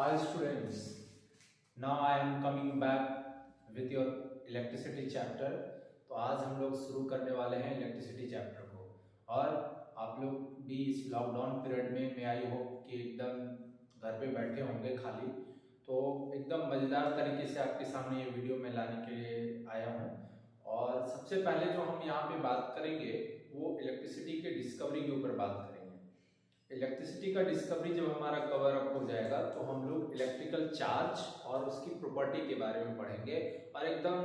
Hi students, now I am coming back with your electricity chapter। तो आज हम लोग शुरू करने वाले हैं इलेक्ट्रिसिटी चैप्टर को। और आप लोग भी इस लॉकडाउन पीरियड में मैं आई होप कि एकदम घर पे बैठे होंगे खाली, तो एकदम मज़ेदार तरीके से आपके सामने ये वीडियो में लाने के लिए आया हूँ। और सबसे पहले जो हम यहाँ पे बात करेंगे वो इलेक्ट्रिसिटी के डिस्कवरी के ऊपर बात करेंगे। इलेक्ट्रिसिटी का डिस्कवरी जब हमारा कवर अप हो जाएगा तो हम लोग इलेक्ट्रिकल चार्ज और उसकी प्रॉपर्टी के बारे में पढ़ेंगे और एकदम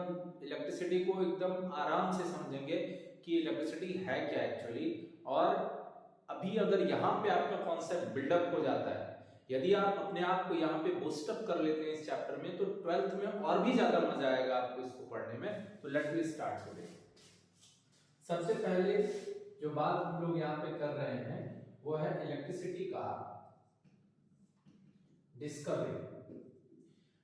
इलेक्ट्रिसिटी को एकदम आराम से समझेंगे कि इलेक्ट्रिसिटी है क्या एक्चुअली। और अभी अगर यहाँ पे आपका कॉन्सेप्ट बिल्डअप हो जाता है, यदि आप अपने आप को यहाँ पे बूस्टअप कर लेते हैं इस चैप्टर में, तो 12th में और भी ज्यादा मजा आएगा आपको इसको पढ़ने में। तो लेट मी स्टार्ट टुडे। सबसे पहले जो बात हम लोग यहाँ पे कर रहे हैं वो है इलेक्ट्रिसिटी का डिस्कवरी।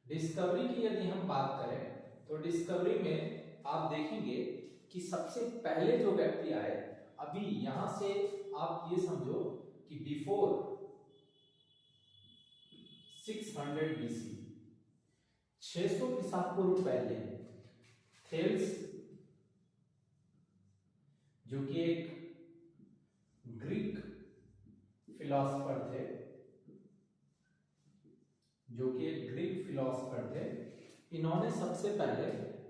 डिस्कवरी की यदि हम बात करें तो डिस्कवरी में आप देखेंगे कि सबसे पहले जो व्यक्ति आए, अभी यहां से आप ये समझो कि बिफोर 600 BC 600 ईसा पूर्व पहले थेल्स, जो कि एक ग्रीक फिलोसफर थे, इन्होंने सबसे पहले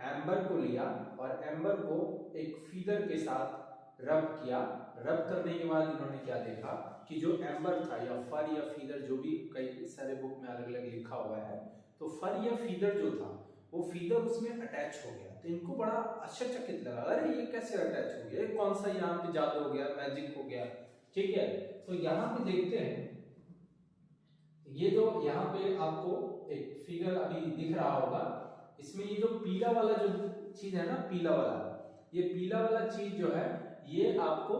एम्बर को लिया और एम्बर को एक फीदर के साथ रब किया। रब करने के बाद इन्होंने क्या देखा कि जो एम्बर था या फर या फीदर, जो भी कई सारे बुक में अलग अलग लिखा हुआ है, तो फर या फीदर जो था वो फीदर उसमें अटैच हो गया। तो इनको बड़ा आश्चर्यचकित लगा, अरे ये कैसे अटैच हो गया, कौन सा यहाँ पे जादू हो गया, मैजिक हो गया। ठीक है, तो यहाँ पे देखते हैं, ये जो यहाँ पे आपको एक फिगर अभी दिख रहा होगा, इसमें ये जो पीला वाला जो चीज है ना, पीला वाला, ये पीला वाला चीज जो है ये आपको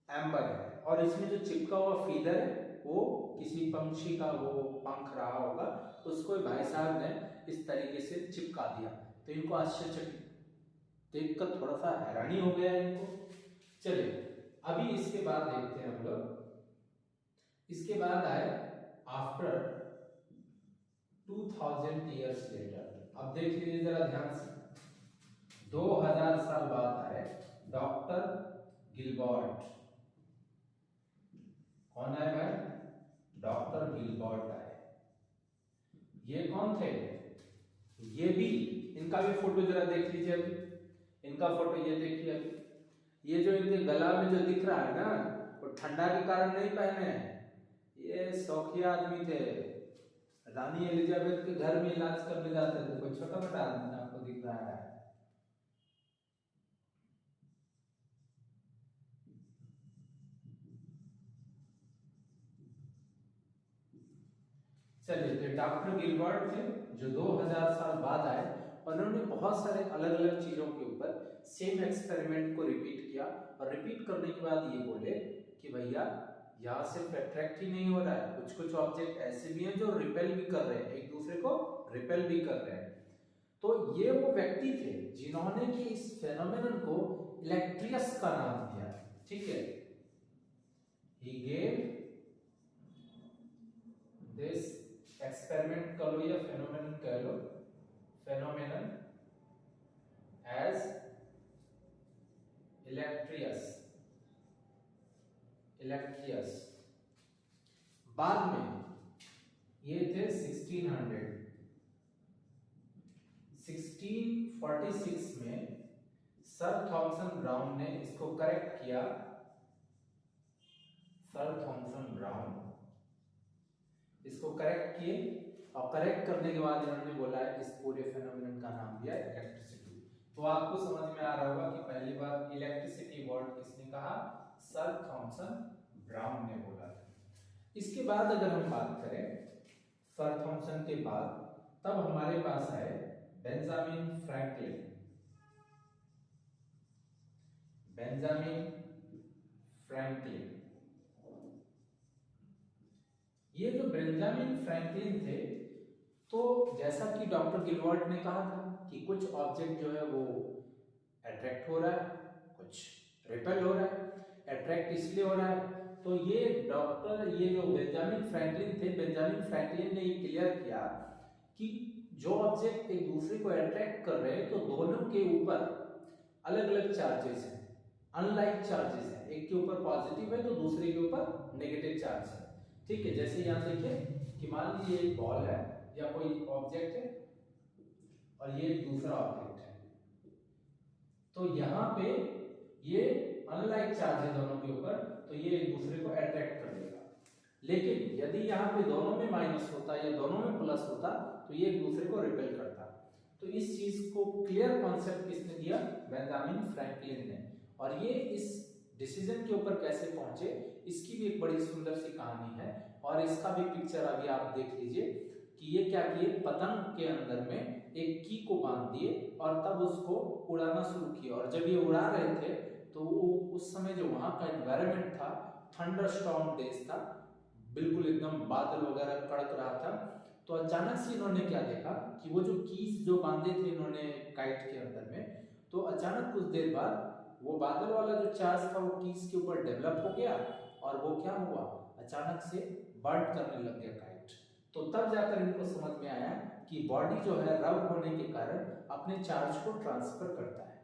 एम्बर है, और इसमें जो चिपका हुआ फीदर है वो किसी पंछी का वो पंख रहा होगा, उसको भाई साहब ने इस तरीके से चिपका दिया। तो इनको आश्चर्यचकित देखकर थोड़ा सा हैरानी हो गया इनको। चलिए अभी इसके बाद देखते हैं हम लोग। इसके बाद आए आफ्टर 2000 ईयर्स लेटर। अब देख लीजिए जरा ध्यान से, 2000 साल बाद आए डॉक्टर गिलबर्ट। कौन है भाई? डॉक्टर गिलबर्ट आए। ये कौन थे? ये भी, इनका भी फोटो जरा देख लीजिए। अभी इनका फोटो ये देखिए। अभी ये जो इनके गला में जो दिख रहा है ना, वो ठंडा के कारण नहीं पहने हैं, ये शौकिया आदमी थे। रानी एलिजाबेथ के घर में इलाज करने जाते थे। कोई छोटा मोटा आदमी आपको दिख रहा है? चलिए, तो डॉक्टर गिलबर्ट थे जो 2000 साल बाद आए, और उन्होंने बहुत सारे अलग अलग चीजों के ऊपर सेम एक्सपेरिमेंट को रिपीट किया। और रिपीट करने के बाद ये बोले कि भैया यहाँ सिर्फ अट्रैक्ट ही नहीं हो रहा है, कुछ कुछ ऑब्जेक्ट ऐसे भी हैं जो रिपेल भी कर रहे हैं, एक दूसरे को रिपेल भी कर रहे हैं। तो ये वो व्यक्ति थे जिन्होंने कि इस फेनोमेनन को इलेक्ट्रियस का नाम दिया। ठीक है, ही गेव दिस एक्सपेरिमेंट कह लो या फेनोमेनन कह लो, फेनोमेनन एज इलेक्ट्रियस। बाद में ये थे 1646 में सर थॉमसन ब्राउन ने इसको करेक्ट किया। सर थॉमसन ब्राउन इसको करेक्ट किए, और करेक्ट करने के बाद इन्होंने बोला है इस पूरे फेनोमेनन का नाम दिया इलेक्ट्रिसिटी। तो आपको समझ में आ रहा होगा कि पहली बार इलेक्ट्रिसिटी वर्ड किसने कहा? सर थॉमसन ब्राउन ने बोला था। इसके बाद अगर हम बात करें सर थॉमसन के बाद, तब हमारे पास आए बेंजामिन फ्रैंकलिन। बेंजामिन फ्रैंकलिन, ये जो बेंजामिन फ्रैंकलिन थे, तो जैसा कि डॉक्टर गिलबर्ट ने कहा था कि कुछ ऑब्जेक्ट जो है वो अट्रैक्ट हो रहा है, कुछ रिपेल हो रहा है। अट्रैक्ट इसलिए हो रहा है तो ये जो बेंजामिन फ्रैंकलिन थे, बेंजामिन फ्रैंकलिन ने ये क्लियर किया कि जो ऑब्जेक्ट एक दूसरे को अट्रैक्ट कर रहे हैं तो दोनों के ऊपर अलग अलग चार्जेस हैं, अनलाइक चार्जेस हैं। एक के ऊपर पॉजिटिव है तो दूसरे के ऊपर नेगेटिव चार्ज है। ठीक है, जैसे यहाँ देखिए कि मान लीजिए एक बॉल है या कोई ऑब्जेक्ट है और ये एक दूसरा ऑब्जेक्ट है, तो यहाँ पे ये अनलाइक चार्ज है दोनों के ऊपर, तो ये एक दूसरे को अट्रैक्ट कर लेगा। लेकिन यदि यहाँ पे दोनों में माइनस होता या दोनों में प्लस होता तो ये एक दूसरे को रिपेल करता। तो इस चीज को क्लियर कॉन्सेप्ट किसने दिया? बेंजामिन फ्रैंकलिन ने। और ये इस डिसीजन के ऊपर कैसे पहुंचे, इसकी भी एक बड़ी सुंदर सी कहानी है। और इसका भी पिक्चर अभी आप देख लीजिए कि ये क्या किए, पतंग के अंदर में एक की को बांध दिए और तब उसको उड़ाना शुरू किया। और जब ये उड़ा रहे थे तो उस समय जो वहां का एनवायरनमेंट था, थंडर स्टॉर्म डेज था, बिल्कुल एकदम बादल वगैरह कड़क रहा था। तो अचानक से इन्होंने क्या देखा कि वो जो कीज जो बांधे थे इन्होंने काइट के अंदर में, तो अचानक कुछ देर बाद वो बादल वाला जो चार्ज था वो कीज के ऊपर डेवलप हो गया और वो क्या हुआ, अचानक से बर्न करने लग गया काइट। तो तब जाकर इनको समझ में आया कि बॉडी जो है रब होने के कारण अपने चार्ज को ट्रांसफर करता है,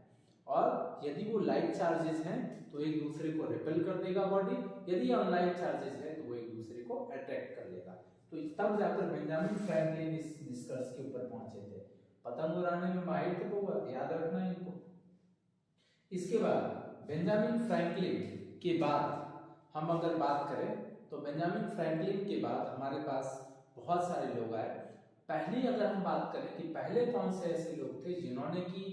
और यदि वो लाइट चार्जेस हैं तो एक दूसरे को रिपेल कर देगा बॉडी, यदि अनलाइट चार्जेस है तो वो एक दूसरे को अट्रैक्ट कर लेगा। तो तब जाकर बेंजामिन फ्रैंकलिन इस निष्कर्ष के ऊपर पहुंचे थे। पतंग उड़ाने में माहिर थे वो, याद रखना है इनको। इसके बाद बेंजामिन फ्रैंकलिन के बाद हम अगर बात करें तो बेंजामिन फ्रैंकलिन के बाद हमारे पास बहुत सारे लोग आए। पहले अगर हम बात करें कि पहले कौन से ऐसे लोग थे जिन्होंने की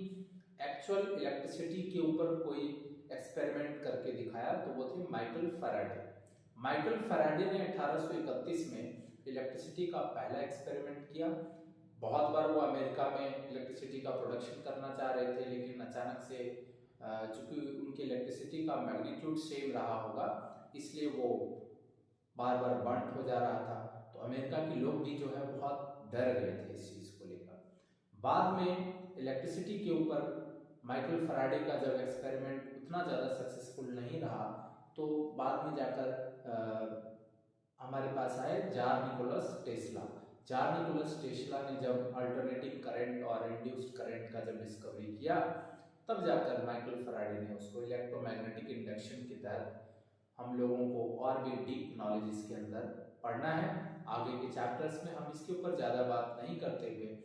एक्चुअल इलेक्ट्रिसिटी के ऊपर कोई एक्सपेरिमेंट करके दिखाया, तो वो थे माइकल फैराडे। माइकल फैराडे ने 1831 में इलेक्ट्रिसिटी का पहला एक्सपेरिमेंट किया। बहुत बार वो अमेरिका में इलेक्ट्रिसिटी का प्रोडक्शन करना चाह रहे थे, लेकिन अचानक से चूंकि उनकी इलेक्ट्रिसिटी का मैग्नीट्यूड सेम रहा होगा इसलिए वो बार बार बंट हो जा रहा था। तो अमेरिका के लोग भी जो है बहुत डर गए थे इस चीज को लेकर। बाद में इलेक्ट्रिसिटी के ऊपर माइकल फैराडे का जब एक्सपेरिमेंट उतना ज़्यादा सक्सेसफुल नहीं रहा तो बाद में जाकर हमारे पास आए जार निकोलस टेस्ला। जार निकोलस टेस्ला ने जब अल्टरनेटिंग करंट और इंड्यूस्ड करंट का जब डिस्कवरी किया तब जाकर माइकल फैराडे ने उसको इलेक्ट्रोमैग्नेटिक इंडक्शन के तहत हम लोगों को और भी डीप नॉलेज इसके अंदर पढ़ना है। आगे के चैप्टर्स में हम इसके ऊपर ज़्यादा बात नहीं करते हुए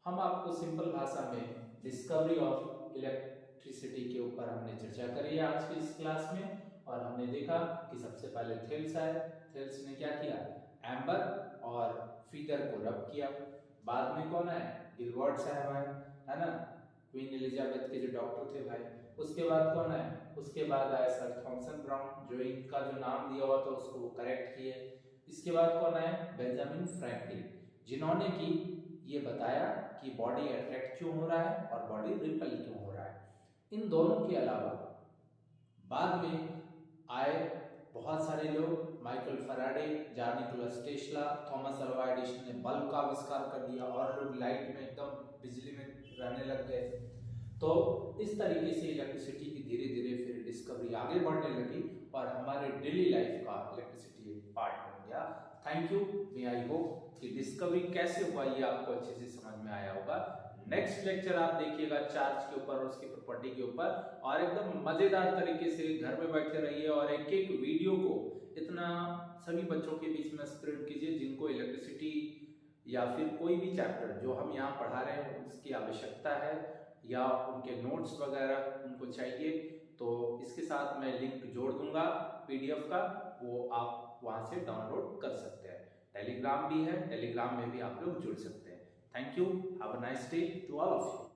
हम आपको सिंपल भाषा में डिस्कवरी ऑफ इलेक्ट्रिसिटी के ऊपर हमने चर्चा करी है आज की इस क्लास में। और हमने देखा कि सबसे पहले थेल्स आए, थेल्स ने क्या किया, एम्बर और फीदर को रब किया। बाद में कौन आए, गिलबर्ट साहब आए, है ना, क्वीन एलिजाबेथ के जो डॉक्टर थे भाई। उसके बाद कौन आए, उसके बाद आए सर थॉमसन ब्राउन, जो इनका जो नाम दिया हुआ था उसको वो करेक्ट किए। इसके बाद कौन आए, बेंजामिन फ्रैंकलिन, जिन्होंने की ये बताया कि बॉडी अट्रैक्ट क्यों हो रहा है और बॉडी रिपेल क्यों हो रहा है। इन दोनों के अलावा बाद में आए बहुत सारे लोग, माइकल फैराडे, जार Nicholas Tesla, Thomas Alva Edison ने बल्ब का आविष्कार कर दिया और लोग लाइट में एकदम बिजली में रहने लग गए। तो इस तरीके से इलेक्ट्रिसिटी की धीरे धीरे फिर डिस्कवरी आगे बढ़ने लगी और हमारे डेली लाइफ का इलेक्ट्रिसिटी एक पार्ट बन गया। Thank you. May I hope कि डिस्कवरी कैसे हुआ ये आपको अच्छे से समझ में आया होगा। नेक्स्ट लेक्चर आप देखिएगा चार्ज के ऊपर और उसकी प्रॉपर्टी के ऊपर, और एकदम मजेदार तरीके से घर में बैठे रहिए और एक एक वीडियो को इतना सभी बच्चों के बीच में स्प्रेड कीजिए जिनको इलेक्ट्रिसिटी या फिर कोई भी चैप्टर जो हम यहाँ पढ़ा रहे हैं उसकी आवश्यकता है या उनके नोट्स वगैरह उनको चाहिए। तो इसके साथ मैं लिंक जोड़ दूंगा PDF का, वो आप वहाँ से डाउनलोड कर सकते हैं। टेलीग्राम भी है, टेलीग्राम में भी आप लोग जुड़ सकते हैं। Thank you. Have a nice day to all of you.